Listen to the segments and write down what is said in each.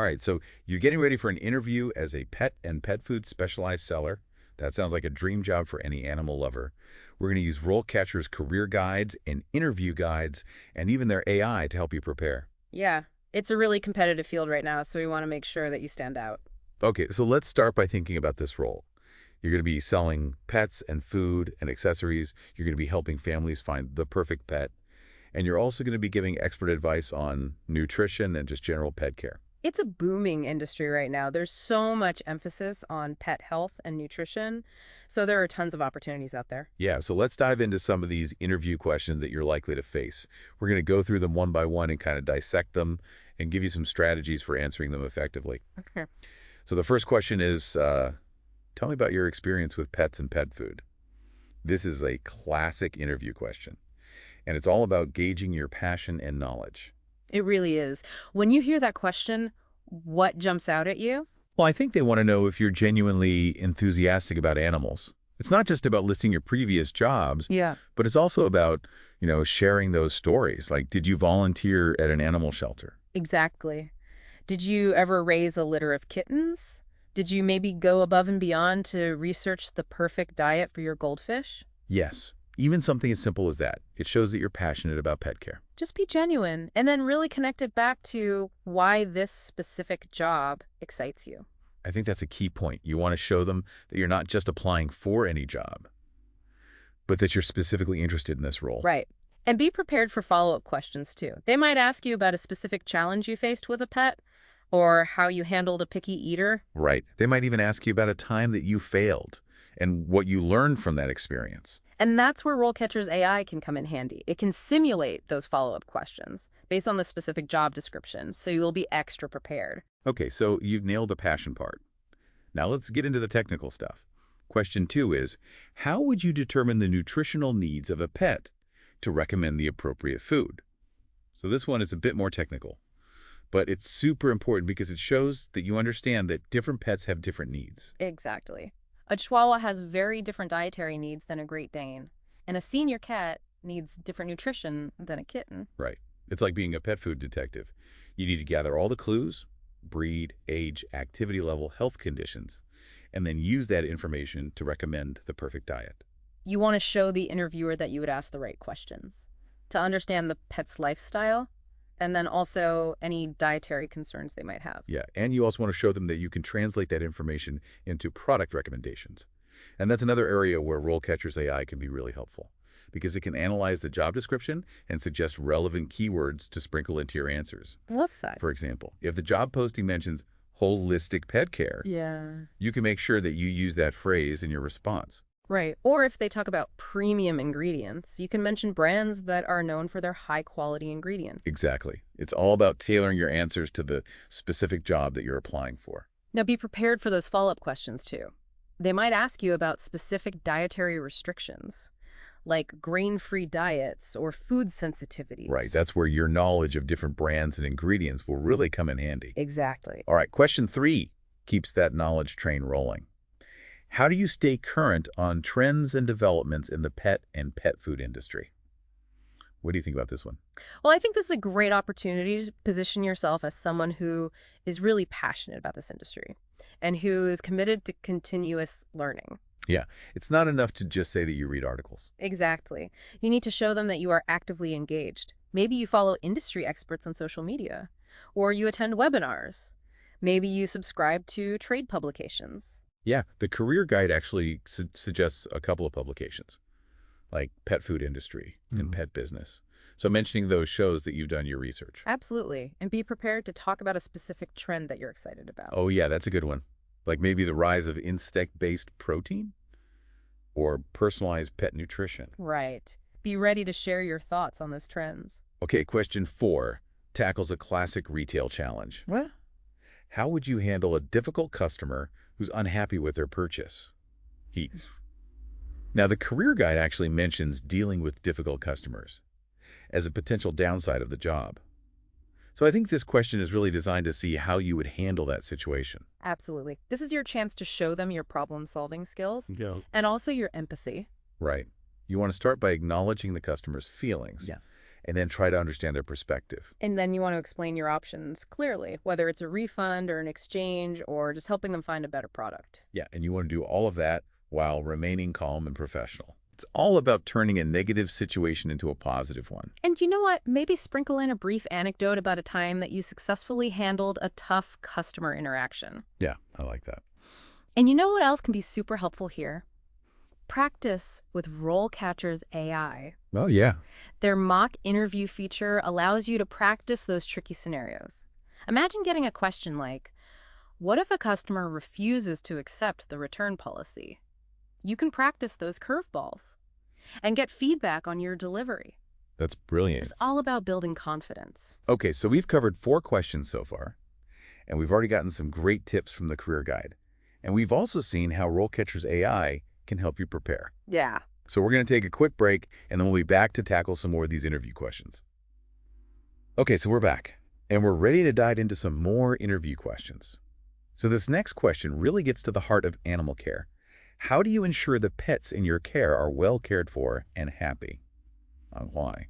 All right, so you're getting ready for an interview as a pet and pet food specialized seller. That sounds like a dream job for any animal lover. We're going to use RoleCatcher's career guides and interview guides and even their AI to help you prepare. Yeah, it's a really competitive field right now, so we want to make sure that you stand out. Okay, so let's start by thinking about this role. You're going to be selling pets and food and accessories. You're going to be helping families find the perfect pet. And you're also going to be giving expert advice on nutrition and just general pet care. It's a booming industry right now. There's so much emphasis on pet health and nutrition, so there are tons of opportunities out there. Yeah, so let's dive into some of these interview questions that you're likely to face. We're going to go through them one by one and kind of dissect them and give you some strategies for answering them effectively. Okay. So the first question is, tell me about your experience with pets and pet food. This is a classic interview question, and it's all about gauging your passion and knowledge. It really is. When you hear that question, what jumps out at you? Well, I think they want to know if you're genuinely enthusiastic about animals. It's not just about listing your previous jobs, Yeah. but it's also about, sharing those stories. Like, did you volunteer at an animal shelter? Exactly. Did you ever raise a litter of kittens? Did you maybe go above and beyond to research the perfect diet for your goldfish? Yes, even something as simple as that. It shows that you're passionate about pet care. Just be genuine and then really connect it back to why this specific job excites you. I think that's a key point. You want to show them that you're not just applying for any job, but that you're specifically interested in this role. Right. And be prepared for follow-up questions too. They might ask you about a specific challenge you faced with a pet or how you handled a picky eater. Right. They might even ask you about a time that you failed and what you learned from that experience. And that's where RoleCatcher's AI can come in handy. It can simulate those follow-up questions based on the specific job description, so you'll be extra prepared. Okay, so you've nailed the passion part. Now let's get into the technical stuff. Question 2 is, how would you determine the nutritional needs of a pet to recommend the appropriate food? So this one is a bit more technical, but it's super important because it shows that you understand that different pets have different needs. Exactly. A Chihuahua has very different dietary needs than a Great Dane, and a senior cat needs different nutrition than a kitten. Right. It's like being a pet food detective. You need to gather all the clues, breed, age, activity level, health conditions, and then use that information to recommend the perfect diet. You want to show the interviewer that you would ask the right questions to understand the pet's lifestyle and then also any dietary concerns they might have. Yeah, and you also want to show them that you can translate that information into product recommendations. And that's another area where RoleCatcher's AI can be really helpful because it can analyze the job description and suggest relevant keywords to sprinkle into your answers. Love that. For example, if the job posting mentions holistic pet care, Yeah. you can make sure that you use that phrase in your response. Right. Or if they talk about premium ingredients, you can mention brands that are known for their high-quality ingredient. Exactly. It's all about tailoring your answers to the specific job that you're applying for. Now be prepared for those follow-up questions too. They might ask you about specific dietary restrictions, like grain-free diets or food sensitivities. Right. That's where your knowledge of different brands and ingredients will really come in handy. Exactly. All right. Question 3 keeps that knowledge train rolling. How do you stay current on trends and developments in the pet and pet food industry? What do you think about this one? Well, I think this is a great opportunity to position yourself as someone who is really passionate about this industry and who is committed to continuous learning. Yeah, it's not enough to just say that you read articles. Exactly. You need to show them that you are actively engaged. Maybe you follow industry experts on social media, or you attend webinars. Maybe you subscribe to trade publications. Yeah, the career guide actually suggests a couple of publications, like Pet Food Industry and Pet Business. So mentioning those shows that you've done your research. Absolutely. And be prepared to talk about a specific trend that you're excited about. Oh, yeah, that's a good one. Like maybe the rise of insect-based protein or personalized pet nutrition. Right. Be ready to share your thoughts on those trends. Okay, question 4 tackles a classic retail challenge. What? How would you handle a difficult customer who's unhappy with their purchase? Now, the career guide actually mentions dealing with difficult customers as a potential downside of the job. So I think this question is really designed to see how you would handle that situation. Absolutely. This is your chance to show them your problem-solving skills Yeah. and also your empathy. Right. You want to start by acknowledging the customer's feelings. Yeah. and then try to understand their perspective. And then you want to explain your options clearly, whether it's a refund or an exchange or just helping them find a better product. Yeah, and you want to do all of that while remaining calm and professional. It's all about turning a negative situation into a positive one. And you know what? Maybe sprinkle in a brief anecdote about a time that you successfully handled a tough customer interaction. Yeah, I like that. And you know what else can be super helpful here? Practice with RoleCatcher's AI. Oh, yeah. Their mock interview feature allows you to practice those tricky scenarios. Imagine getting a question like, what if a customer refuses to accept the return policy? You can practice those curveballs and get feedback on your delivery. That's brilliant. It's all about building confidence. Okay, so we've covered 4 questions so far, and we've already gotten some great tips from the career guide. And we've also seen how RoleCatcher's AI can help you prepare. Yeah. So we're going to take a quick break, and then we'll be back to tackle some more of these interview questions. Okay, so we're back, and we're ready to dive into some more interview questions. So this next question really gets to the heart of animal care. How do you ensure the pets in your care are well cared for and happy? And why?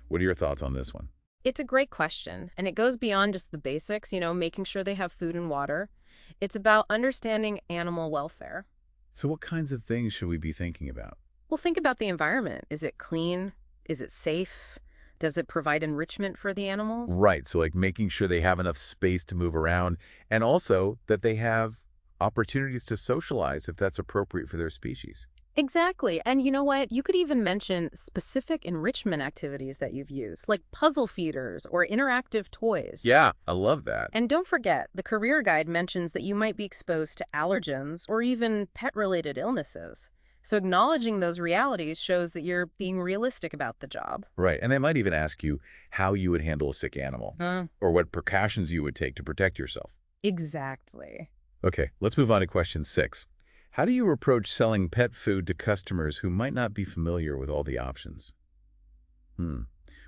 What are your thoughts on this one? It's a great question, and it goes beyond just the basics, making sure they have food and water. It's about understanding animal welfare. So what kinds of things should we be thinking about? Well, think about the environment. Is it clean? Is it safe? Does it provide enrichment for the animals? Right, so like making sure they have enough space to move around, and also that they have opportunities to socialize if that's appropriate for their species. Exactly. And you know what? You could even mention specific enrichment activities that you've used, like puzzle feeders or interactive toys. Yeah, I love that. And don't forget, the career guide mentions that you might be exposed to allergens or even pet-related illnesses. So acknowledging those realities shows that you're being realistic about the job. Right, and they might even ask you how you would handle a sick animal or what precautions you would take to protect yourself. Exactly. Okay, let's move on to question 6. How do you approach selling pet food to customers who might not be familiar with all the options?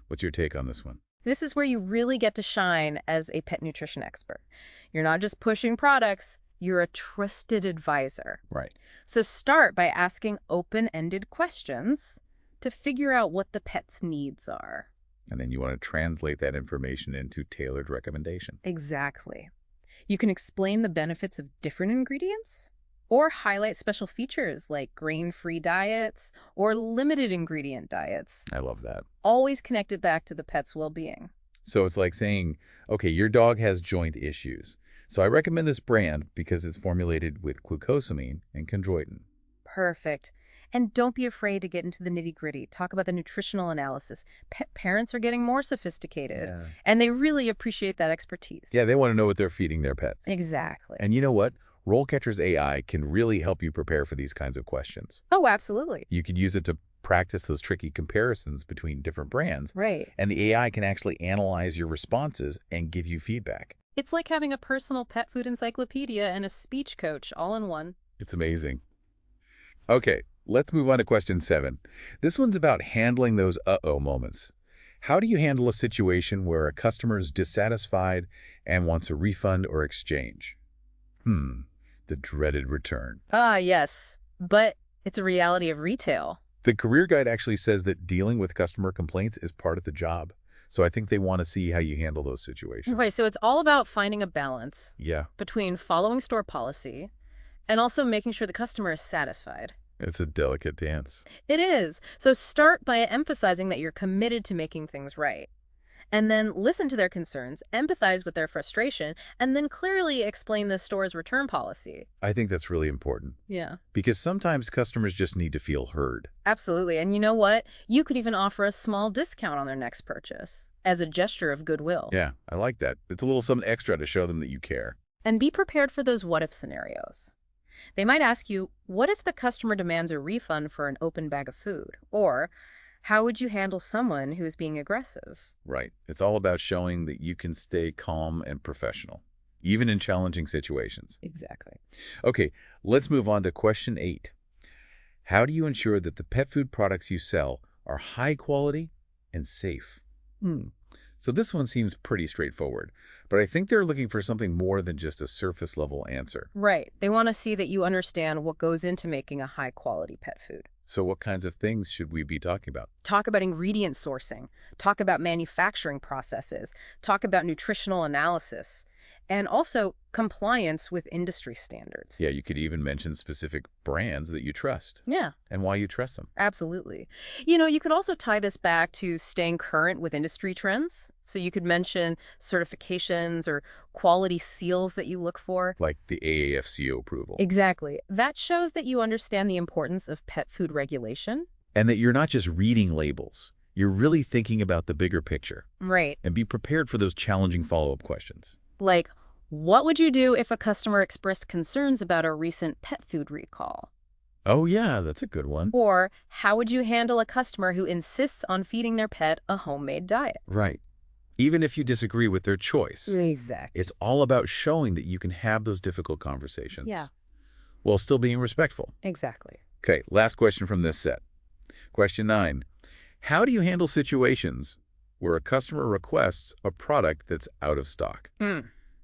What's your take on this one? This is where you really get to shine as a pet nutrition expert. You're not just pushing products, you're a trusted advisor. Right. So start by asking open-ended questions to figure out what the pet's needs are. And then you want to translate that information into tailored recommendation. Exactly. You can explain the benefits of different ingredients or highlight special features like grain-free diets or limited ingredient diets. I love that. Always connect it back to the pet's well-being. So it's like saying, okay, your dog has joint issues. So I recommend this brand because it's formulated with glucosamine and chondroitin. Perfect. And don't be afraid to get into the nitty-gritty. Talk about the nutritional analysis. Pet parents are getting more sophisticated, and they really appreciate that expertise. Yeah, they want to know what they're feeding their pets. Exactly. And you know what? RoleCatcher's AI can really help you prepare for these kinds of questions. Oh, absolutely. You could use it to practice those tricky comparisons between different brands. Right. And the AI can actually analyze your responses and give you feedback. It's like having a personal pet food encyclopedia and a speech coach all in one. It's amazing. Okay, let's move on to question 7. This one's about handling those uh-oh moments. How do you handle a situation where a customer is dissatisfied and wants a refund or exchange? The dreaded return. Ah, yes. But it's a reality of retail. The career guide actually says that dealing with customer complaints is part of the job. So I think they want to see how you handle those situations. Right, so it's all about finding a balance between following store policy and also making sure the customer is satisfied. It's a delicate dance. It is. So start by emphasizing that you're committed to making things right. And then listen to their concerns, empathize with their frustration, and then clearly explain the store's return policy. I think that's really important. Yeah. Because sometimes customers just need to feel heard. Absolutely. And you know what? You could even offer a small discount on their next purchase as a gesture of goodwill. Yeah, I like that. It's a little something extra to show them that you care. And be prepared for those what-if scenarios. They might ask you, what if the customer demands a refund for an open bag of food? Or, how would you handle someone who is being aggressive? Right. It's all about showing that you can stay calm and professional, even in challenging situations. Exactly. Okay, let's move on to question 8. How do you ensure that the pet food products you sell are high quality and safe? So this one seems pretty straightforward, but I think they're looking for something more than just a surface-level answer. Right. They want to see that you understand what goes into making a high-quality pet food. So what kinds of things should we be talking about? Talk about ingredient sourcing, talk about manufacturing processes, talk about nutritional analysis, and also compliance with industry standards. Yeah, you could even mention specific brands that you trust Yeah, and why you trust them. absolutely. You could also tie this back to staying current with industry trends. So you could mention certifications or quality seals that you look for. Like the AAFCO approval. Exactly. That shows that you understand the importance of pet food regulation. And that you're not just reading labels. You're really thinking about the bigger picture. Right. And be prepared for those challenging follow-up questions. Like, what would you do if a customer expressed concerns about a recent pet food recall? Oh yeah, that's a good one. Or how would you handle a customer who insists on feeding their pet a homemade diet? Right. Even if you disagree with their choice. Exactly. It's all about showing that you can have those difficult conversations. Yeah. While still being respectful. Exactly. Okay, last question from this set. Question 9. How do you handle situations where a customer requests a product that's out of stock?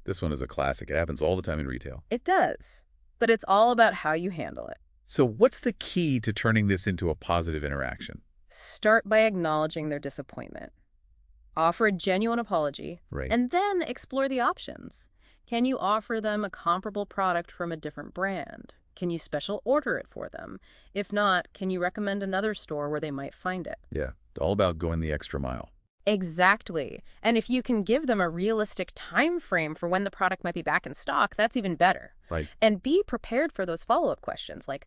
This one is a classic. It happens all the time in retail. It does. But it's all about how you handle it. So what's the key to turning this into a positive interaction? Start by acknowledging their disappointment. Offer a genuine apology. Right. And then explore the options. Can you offer them a comparable product from a different brand? Can you special order it for them? If not, can you recommend another store where they might find it? Yeah, it's all about going the extra mile. Exactly. And if you can give them a realistic time frame for when the product might be back in stock, that's even better. Right. And be prepared for those follow-up questions like,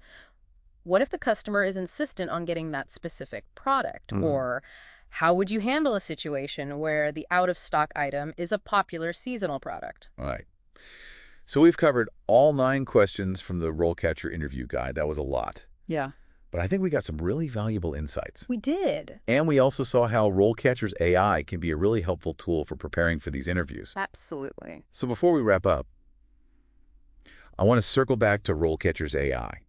what if the customer is insistent on getting that specific product? Or how would you handle a situation where the out-of-stock item is a popular seasonal product? All right. So we've covered all 9 questions from the RoleCatcher interview guide. That was a lot. Yeah. But I think we got some really valuable insights. We did. And we also saw how RoleCatcher's AI can be a really helpful tool for preparing for these interviews. Absolutely. So before we wrap up, I want to circle back to RoleCatcher's AI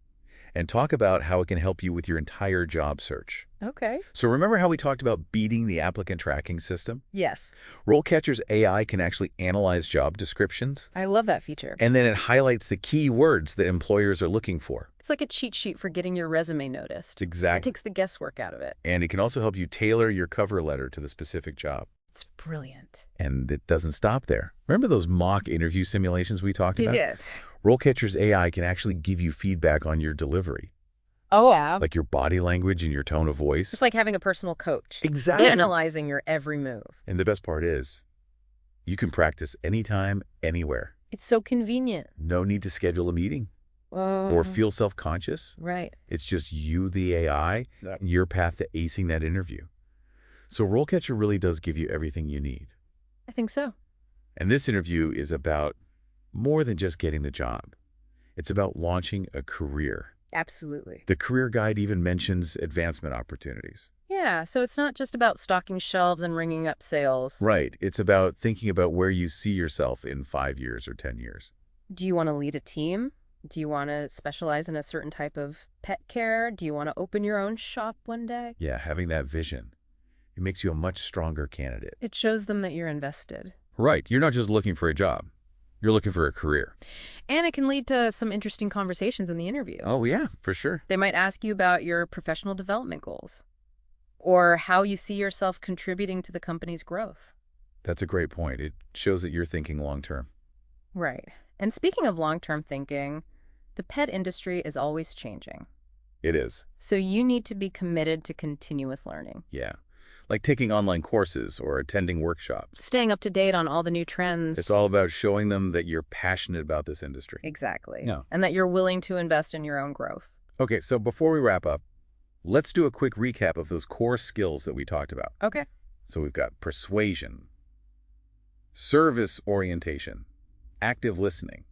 and talk about how it can help you with your entire job search. Okay. So remember how we talked about beating the applicant tracking system? Yes. RoleCatcher's AI can actually analyze job descriptions, I love that feature. and then it highlights the key words that employers are looking for. It's like a cheat sheet for getting your resume noticed. It Exactly. takes the guesswork out of it. And it can also help you tailor your cover letter to the specific job. It's brilliant. And it doesn't stop there. Remember those mock interview simulations we talked about? Yes. RoleCatcher's AI can actually give you feedback on your delivery, Oh, wow. like your body language and your tone of voice. It's like having a personal coach. Exactly. Analyzing your every move. And the best part is, you can practice anytime, anywhere. It's so convenient. No need to schedule a meeting or feel self-conscious. Right. It's just you, the AI, and your path to acing that interview. So RoleCatcher really does give you everything you need. I think so. And this interview is about more than just getting the job. It's about launching a career. Absolutely. The career guide even mentions advancement opportunities. Yeah, so it's not just about stocking shelves and ringing up sales. Right. It's about thinking about where you see yourself in 5 years or 10 years. Do you want to lead a team? Do you want to specialize in a certain type of pet care? Do you want to open your own shop one day? Yeah, having that vision, it makes you a much stronger candidate. It shows them that you're invested. Right. You're not just looking for a job. You're looking for a career. And it can lead to some interesting conversations in the interview. Oh, yeah, for sure. They might ask you about your professional development goals or how you see yourself contributing to the company's growth. That's a great point. It shows that you're thinking long-term. Right. And speaking of long-term thinking, the pet industry is always changing. It is. So you need to be committed to continuous learning. Yeah. Like taking online courses or attending workshops. Staying up to date on all the new trends. It's all about showing them that you're passionate about this industry. Exactly. Yeah. And that you're willing to invest in your own growth. Okay, so before we wrap up, let's do a quick recap of those core skills that we talked about. Okay. So we've got persuasion, service orientation, active listening,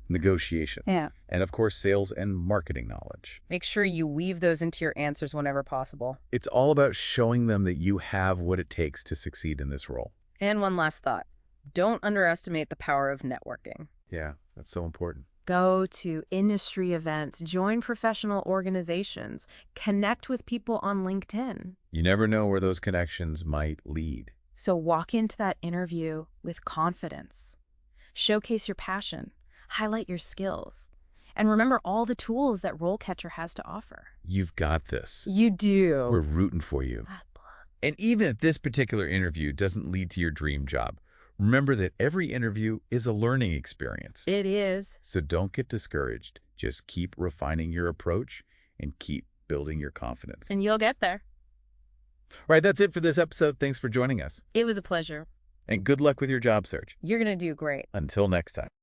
negotiation, and of course, sales and marketing knowledge. Make sure you weave those into your answers whenever possible. It's all about showing them that you have what it takes to succeed in this role. And one last thought. Don't underestimate the power of networking. Yeah, that's so important. Go to industry events, join professional organizations, connect with people on LinkedIn. You never know where those connections might lead. So walk into that interview with confidence. Showcase your passion, highlight your skills, And remember all the tools that RoleCatcher has to offer. You've got this. You do. We're rooting for you. And even if this particular interview doesn't lead to your dream job, remember that every interview is a learning experience. It is. So don't get discouraged. Just keep refining your approach and keep building your confidence. And you'll get there. All right, that's it for this episode. Thanks for joining us. It was a pleasure. And good luck with your job search. You're going to do great. Until next time.